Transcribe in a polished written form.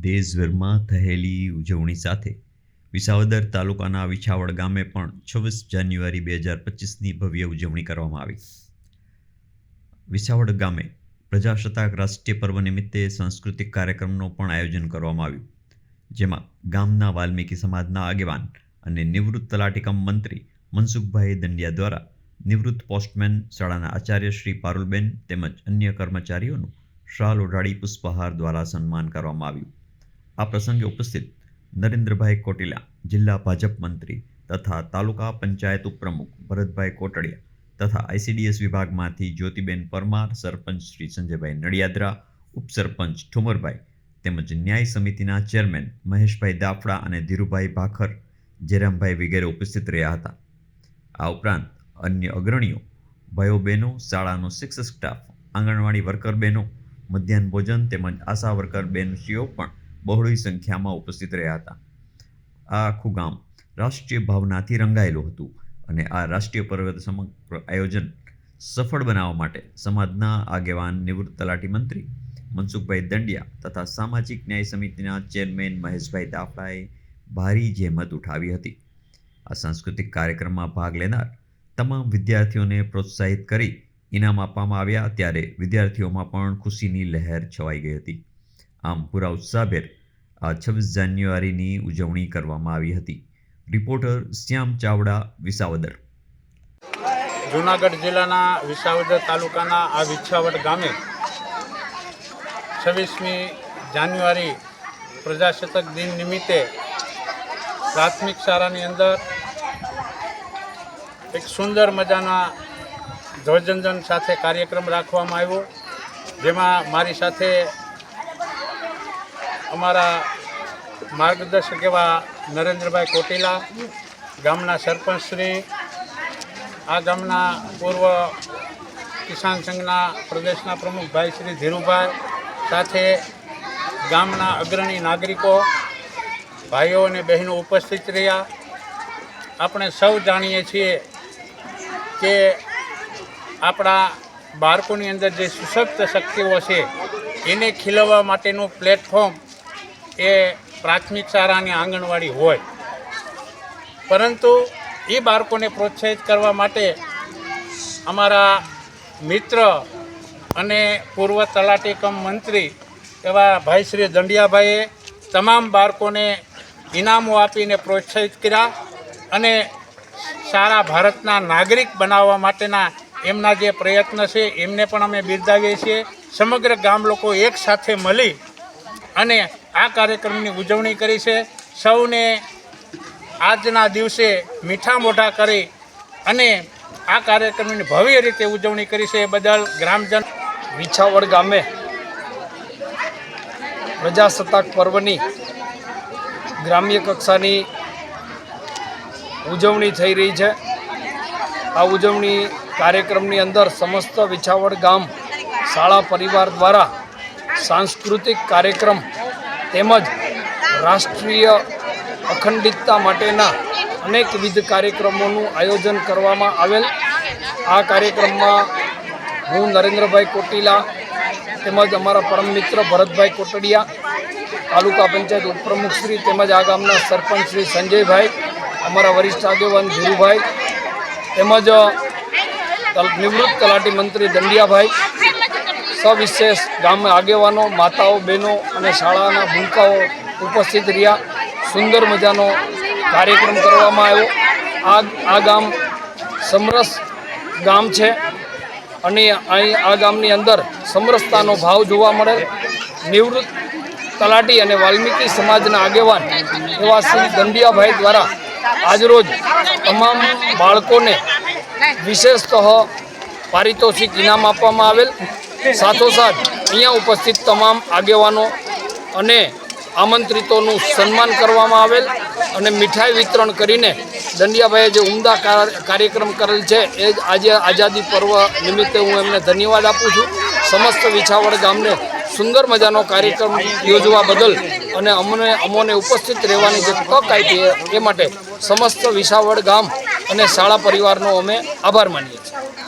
દેશભરમાં થયેલી ઉજવણી સાથે વિસાવદર તાલુકાના વિછાવડ ગામે પણ 26 જાન્યુઆરી 2025ની ભવ્ય ઉજવણી કરવામાં આવી. વિસાવડ ગામે પ્રજાસત્તાક રાષ્ટ્રીય પર્વ નિમિત્તે સાંસ્કૃતિક કાર્યક્રમનું પણ આયોજન કરવામાં આવ્યું, જેમાં ગામના વાલ્મીકી સમાજના આગેવાન અને નિવૃત્ત તલાટીકમ મંત્રી મનસુખભાઈ દંડિયા દ્વારા નિવૃત્ત પોસ્ટમેન શાળાના આચાર્ય શ્રી પારુલબેન તેમજ અન્ય કર્મચારીઓનું શાલ ઓઢાડી પુષ્પહાર દ્વારા સન્માન કરવામાં આવ્યું. આ પ્રસંગે ઉપસ્થિત નરેન્દ્રભાઈ કોટિલા, જિલ્લા ભાજપ મંત્રી તથા તાલુકા પંચાયત ઉપપ્રમુખ ભરતભાઈ કોટડિયા તથા ICDS વિભાગમાંથી જ્યોતિબેન પરમાર, સરપંચ શ્રી સંજયભાઈ નડિયાદરા, ઉપસરપંચ ઠુમરભાઈ તેમજ ન્યાય સમિતિના ચેરમેન મહેશભાઈ દાફડા અને ધીરુભાઈ ભાખર, જયરામભાઈ વગેરે ઉપસ્થિત રહ્યા હતા. આ ઉપરાંત અન્ય અગ્રણીઓ, ભાઈઓ બહેનો, શાળાનો શિક્ષક સ્ટાફ, આંગણવાડી વર્કર બહેનો, મધ્યાહન ભોજન તેમજ આશા વર્કર બહેનશીઓ પણ બહોળી સંખ્યામાં ઉપસ્થિત રહ્યા હતા. આ આખું ગામ રાષ્ટ્રીય ભાવનાથી રંગાયેલું હતું અને આ રાષ્ટ્રીય પર્વ સમગ્ર આયોજન સફળ બનાવવા માટે સમાજના આગેવાન નિવૃત્ત તલાટી મંત્રી મનસુખભાઈ દંડિયા તથા સામાજિક ન્યાય સમિતિના ચેરમેન મહેશભાઈ દાફડાએ ભારી જહેમત ઉઠાવી હતી. આ સાંસ્કૃતિક કાર્યક્રમમાં ભાગ લેનાર તમામ વિદ્યાર્થીઓને પ્રોત્સાહિત કરી ઇનામ આપવામાં આવ્યા, ત્યારે વિદ્યાર્થીઓમાં પણ ખુશીની લહેર છવાઈ ગઈ હતી. આમ પૂરા ઉત્સાહભેર આ 26 જાન્યુઆરીની ઉજવણી કરવામાં આવી હતી. રિપોર્ટર શ્યામ ચાવડા, વિસાવદર. જૂનાગઢ જિલ્લાના વિસાવદર તાલુકાના આ વિછાવડ ગામે 26મી જાન્યુઆરી પ્રજાસત્તાક દિન નિમિત્તે પ્રાથમિક શાળાની અંદર એક સુંદર મજાના ધ્વજવંદન સાથે કાર્યક્રમ રાખવામાં આવ્યો, જેમાં મારી સાથે અમારા માર્ગદર્શક એવા નરેન્દ્રભાઈ કોટિલા, ગામના સરપંચશ્રી, આ ગામના પૂર્વ કિસાન સંઘના પ્રદેશના પ્રમુખ ભાઈ શ્રી ધીરુભાઈ, સાથે ગામના અગ્રણી નાગરિકો, ભાઈઓ અને બહેનો ઉપસ્થિત રહ્યા. આપણે સૌ જાણીએ છીએ કે આપણા બાળકોની અંદર જે સુષુપ્ત શક્તિઓ છે એને ખીલવવા માટેનું પ્લેટફોર્મ એ પ્રાથમિક શાળાની આંગણવાડી હોય, પરંતુ એ બાળકોને પ્રોત્સાહિત કરવા માટે અમારા મિત્ર અને પૂર્વ તલાટીકમ મંત્રી એવા ભાઈ શ્રી દંડિયાભાઈએ તમામ બાળકોને ઇનામો આપીને પ્રોત્સાહિત કર્યા અને સારા ભારતના નાગરિક બનાવવા માટેના એમના જે પ્રયત્ન છે એમને પણ અમે બિરદાવીએ છીએ. સમગ્ર ગામ લોકો એક સાથે મળી અને આ કાર્યક્રમની ઉજવણી કરી છે. સૌને આજના દિવસે મીઠા મોઢા કરી અને આ કાર્યક્રમની ભવ્ય રીતે ઉજવણી કરી છે. એ બદલ ગ્રામજન વિછાવડ ગામે પ્રજાસત્તાક પર્વની ગ્રામ્ય કક્ષાની ઉજવણી થઈ રહી છે. આ ઉજવણી કાર્યક્રમની અંદર સમસ્ત વિછાવડ ગામ શાળા પરિવાર દ્વારા સાંસ્કૃતિક કાર્યક્રમ તેમજ રાષ્ટ્રીય અખંડિતતા માટેના અનેકવિધ કાર્યક્રમોનું આયોજન કરવામાં આવેલ. આ કાર્યક્રમમાં હું નરેન્દ્રભાઈ કોટિલા તેમજ અમારા પરમ મિત્ર ભરતભાઈ કોટડિયા, તાલુકા પંચાયત ઉપપ્રમુખશ્રી તેમજ આ ગામના સરપંચ શ્રી સંજયભાઈ, અમારા વરિષ્ઠ આગેવાન ધીરુભાઈ તેમજ નિવૃત્ત તલાટી મંત્રી દંડિયાભાઈ, સવિશેષ ગામના આગેવાનો, માતાઓ, બહેનો અને શાળાના ભૂલકાઓ ઉપસ્થિત રહ્યા. સુંદર મજાનો કાર્યક્રમ કરવામાં આવ્યો. આ ગામ સમરસ ગામ છે અને આ ગામની અંદર સમરસતાનો ભાવ જોવા મળે. નિવૃત્ત તલાટી અને વાલ્મીકી સમાજના આગેવાન એવા શ્રી દંડિયાભાઈ દ્વારા આજરોજ તમામ બાળકોને વિશેષતઃ પારિતોષિક ઇનામ આપવામાં આવેલ. સાથોસાથ અહીંયા ઉપસ્થિત તમામ આગેવાનો અને આમંત્રિતોનું સન્માન કરવામાં આવેલ અને મીઠાઈ વિતરણ કરીને દંડિયાભાઈએ જે ઉમદા કાર્યક્રમ કરેલ છે એ આજે આઝાદી પર્વ નિમિત્તે હું એમને ધન્યવાદ આપું છું. સમસ્ત વિછાવડ ગામને સુંદર મજાનો કાર્યક્રમ યોજવા બદલ અને અમોને ઉપસ્થિત રહેવાની જે તક આપી એ માટે સમસ્ત વિછાવડ ગામ અને શાળા પરિવારનો અમે આભાર માનીએ છીએ.